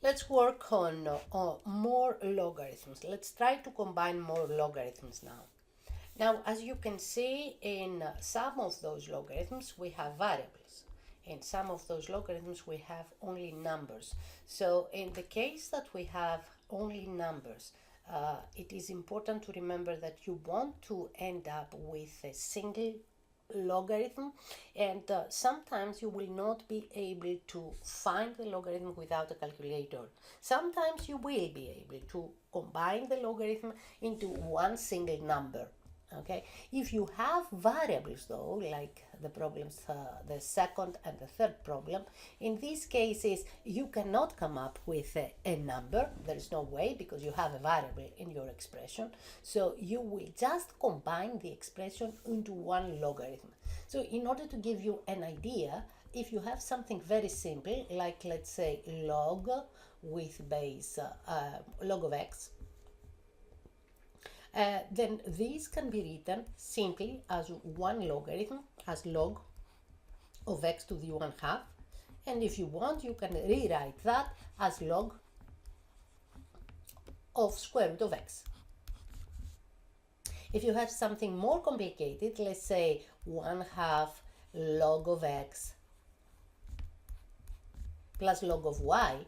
Let's work on more logarithms. Let's try to combine more logarithms now. Now, as you can see, in some of those logarithms, we have variables. In some of those logarithms, we have only numbers. So in the case that we have only numbers, it is important to remember that you want to end up with a single logarithm, and sometimes you will not be able to find the logarithm without a calculator. Sometimes you will be able to combine the logarithm into one single number. Okay, if you have variables though, like the problems, the second and the third problem, in these cases you cannot come up with a number. There is no way, because you have a variable in your expression. So you will just combine the expression into one logarithm. So in order to give you an idea, if you have something very simple, like let's say log with base log of x, then these can be written simply as one logarithm, as log of x to the 1/2. And if you want, you can rewrite that as log of square root of x. If you have something more complicated, let's say 1/2 log of x plus log of y,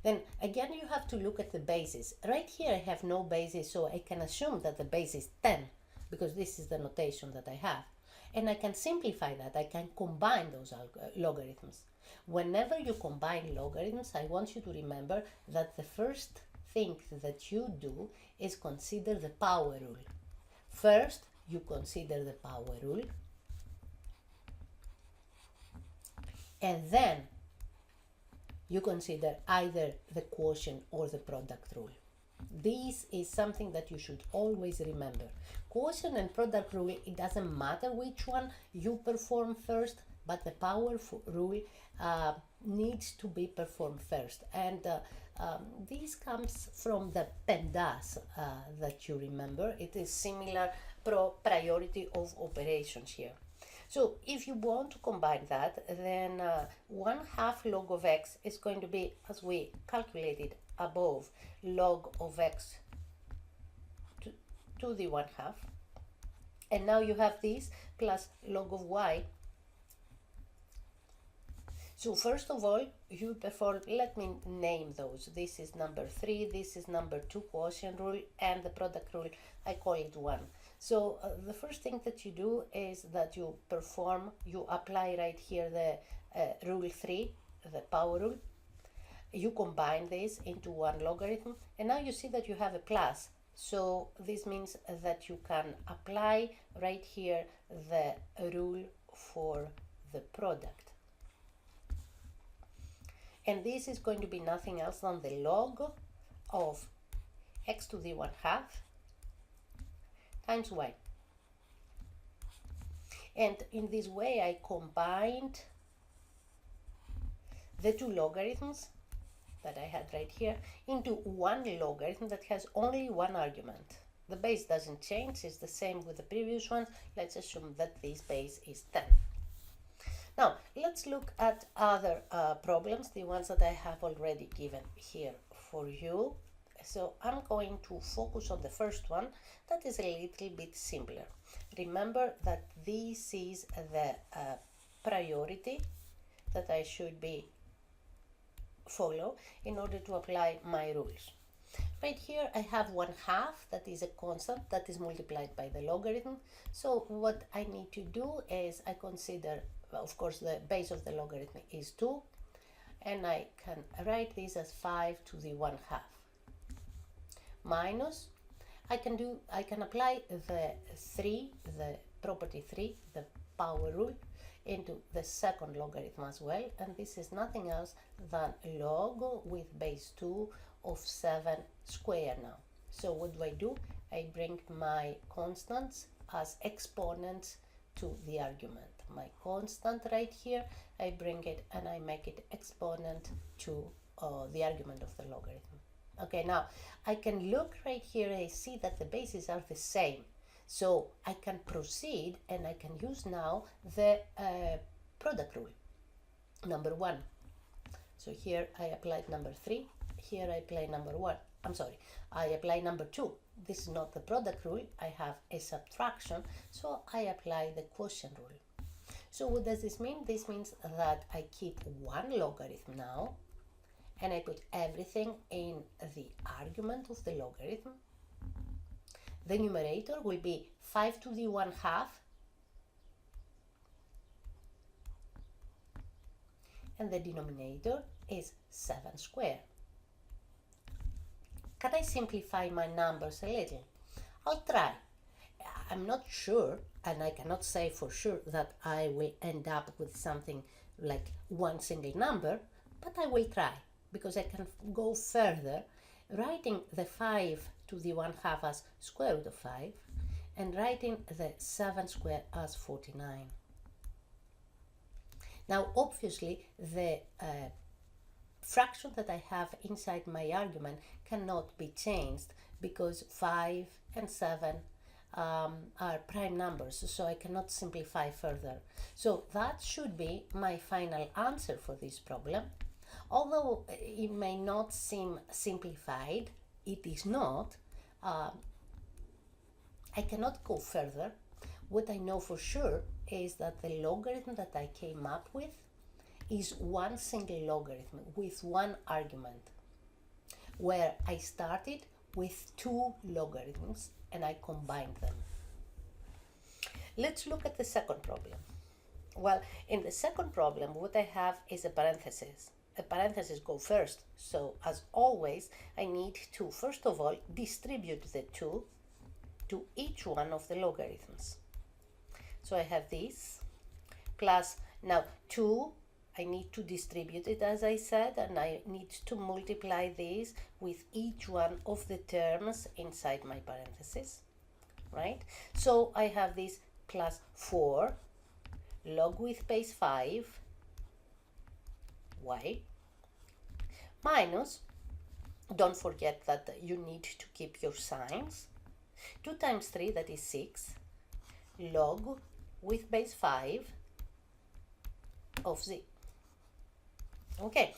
then again you have to look at the basis. Right here I have no basis, so I can assume that the base is 10, because this is the notation that I have. And I can simplify that. I can combine those logarithms. Whenever you combine logarithms, I want you to remember that the first thing that you do is consider the power rule. First, you consider the power rule, and then you consider either the quotient or the product rule. This is something that you should always remember. Quotient and product rule, it doesn't matter which one you perform first, but the power rule needs to be performed first. And this comes from the PEMDAS that you remember. It is similar priority of operations here. So if you want to combine that, then 1/2 log of x is going to be, as we calculated above, log of x to the 1/2. And now you have this plus log of y. So first of all, you perform, let me name those. This is number 3, this is number 2 quotient rule, and the product rule, I call it 1. So the first thing that you do is that you apply right here the rule 3, the power rule. You combine this into one logarithm, and now you see that you have a plus. So this means that you can apply right here the rule for the product. And this is going to be nothing else than the log of x to the 1/2 times y. And in this way I combined the two logarithms that I had right here into one logarithm that has only one argument. The base doesn't change, it's the same with the previous ones. Let's assume that this base is 10. Now, let's look at other problems, the ones that I have already given here for you. So I'm going to focus on the first one, that is a little bit simpler. Remember that this is the priority that I should follow in order to apply my rules. Right here I have 1/2, that is a constant that is multiplied by the logarithm. So what I need to do is I consider, of course, the base of the logarithm is 2, and I can write this as 5 to the 1/2 minus, I can apply the 3, the property 3, the power rule, into the second logarithm as well, and this is nothing else than log with base 2 of 7 square now. So what do? I bring my constants as exponents to the argument. My constant right here, I bring it and I make it exponent to the argument of the logarithm. Okay, now I can look right here and I see that the bases are the same. So I can proceed and I can use now the product rule, number 1. So here I applied number 3, here I apply number 1. I apply number 2. This is not the product rule, I have a subtraction, so I apply the quotient rule. So what does this mean? This means that I keep one logarithm now, and I put everything in the argument of the logarithm. The numerator will be 5 to the 1/2, and the denominator is 7 squared. Can I simplify my numbers a little? I'll try. I'm not sure, and I cannot say for sure that I will end up with something like one single number, but I will try, because I can go further, writing the 5 to the 1/2 as square root of 5, and writing the 7 squared as 49. Now, obviously, the fraction that I have inside my argument cannot be changed, because 5 and 7 are prime numbers, so I cannot simplify further. So that should be my final answer for this problem. Although it may not seem simplified, it is not. I cannot go further. What I know for sure is that the logarithm that I came up with is one single logarithm with one argument, where I started with two logarithms and I combined them. Let's look at the second problem. Well, in the second problem, what I have is a parenthesis. A parenthesis go first, so as always, I need to, first of all, distribute the 2 to each one of the logarithms. So I have this, plus, now 2, I need to distribute it, as I said, and I need to multiply this with each one of the terms inside my parenthesis, right? So I have this plus 4 log with base 5 y minus, don't forget that you need to keep your signs, 2 times 3, that is 6, log with base 5 of z. Okay,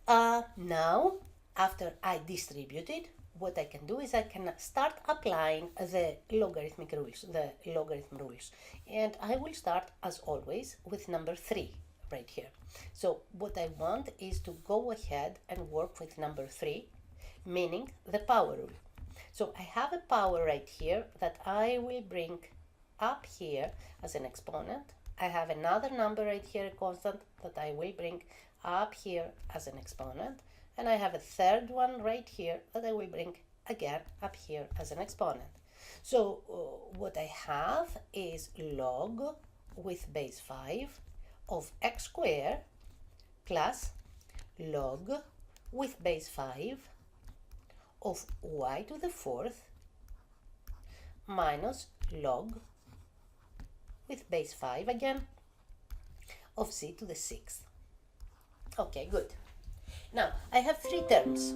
now after I distributed, what I can do is I can start applying the logarithmic rules, the logarithm rules. And I will start, as always, with number 3 right here. So what I want is to go ahead and work with number 3, meaning the power rule. So I have a power right here that I will bring up here as an exponent. I have another number right here, a constant, that I will bring up here as an exponent, and I have a third one right here that I will bring again up here as an exponent. So what I have is log with base 5 of x squared plus log with base 5 of y to the 4th minus log with base 5 again of z to the 6th. Okay, good. Now, I have 3 terms.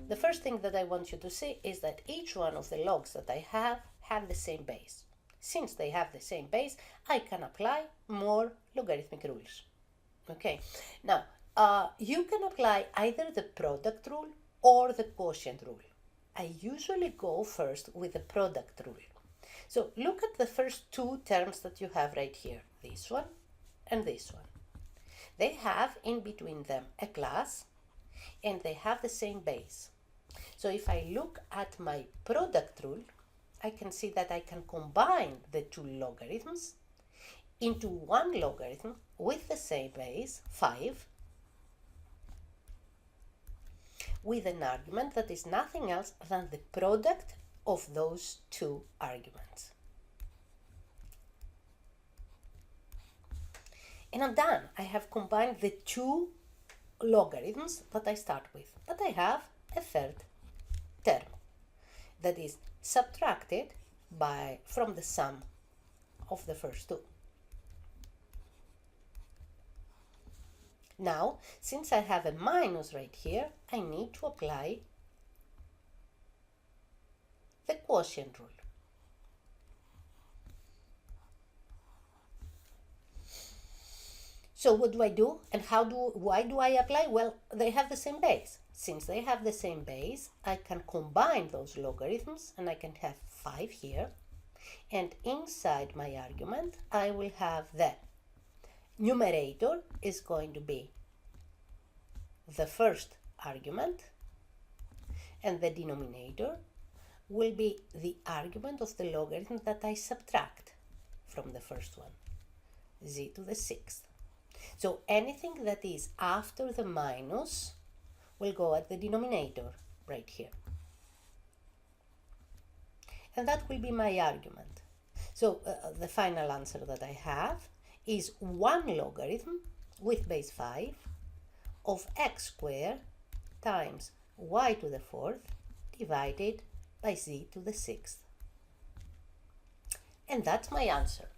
The first thing that I want you to see is that each one of the logs that I have the same base. Since they have the same base, I can apply more logarithmic rules. Okay, now, you can apply either the product rule or the quotient rule. I usually go first with the product rule. So look at the first 2 terms that you have right here, this one and this one. They have in between them a plus, and they have the same base. So if I look at my product rule, I can see that I can combine the 2 logarithms into one logarithm with the same base, 5, with an argument that is nothing else than the product of those 2 arguments. And I'm done. I have combined the 2 logarithms that I start with. But I have a third term that is subtracted from the sum of the first 2. Now, since I have a minus right here, I need to apply the quotient rule. So what do I do, and why do I apply? Well, they have the same base. Since they have the same base, I can combine those logarithms and I can have 5 here. And inside my argument, I will have the numerator is going to be the first argument, and the denominator will be the argument of the logarithm that I subtract from the first one, z to the 6th. So anything that is after the minus will go at the denominator right here. And that will be my argument. So the final answer that I have is 1 logarithm with base 5 of x squared times y to the 4th divided by z to the 6th. And that's my answer.